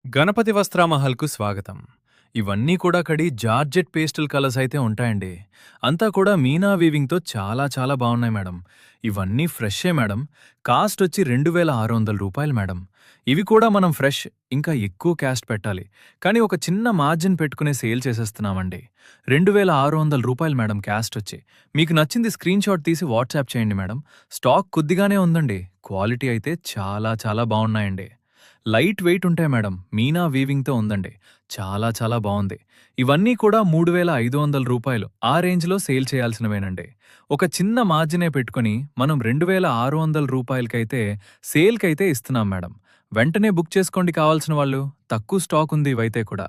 గణపతి వస్త్రామహల్కు స్వాగతం. ఇవన్నీ కూడా జార్జెట్ పేస్టల్ కలర్స్ అయితే ఉంటాయండి. అంతా కూడా మీనా వీవింగ్‌తో చాలా చాలా బావున్నాయి మేడం. ఇవన్నీ ఫ్రెషే మేడం. కాస్ట్ వచ్చి రూ. 2600 మేడం. ఇవి కూడా మనం ఫ్రెష్, ఇంకా ఎక్కువ కాస్ట్ పెట్టాలి. కానీ ఒక చిన్న మార్జిన్ పెట్టుకునే సేల్ చేసేస్తున్నామండి. రూ. 2600 మేడం కాస్ట్ వచ్చి. మీకు నచ్చింది స్క్రీన్‌షాట్ తీసి వాట్సాప్ చేయండి మేడం. స్టాక్ కొద్దిగానే ఉందండి. క్వాలిటీ అయితే చాలా చాలా బావున్నాయండి. లైట్ వెయిట్ ఉంటాయి మేడం. మీనా వీవింగ్‌తో ఉందండి. చాలా చాలా బావుంది. ఇవన్నీ కూడా రూ. 3500 ఆ రేంజ్‌లో సేల్ చేయాల్సినవేనండి. ఒక చిన్న మార్జినే పెట్టుకొని మనం రూ. 2600కైతే సేల్‌కైతే ఇస్తున్నాం మేడం. వెంటనే బుక్ చేసుకోండి కావాల్సిన వాళ్ళు. తక్కువ స్టాక్ ఉంది ఇవైతే కూడా.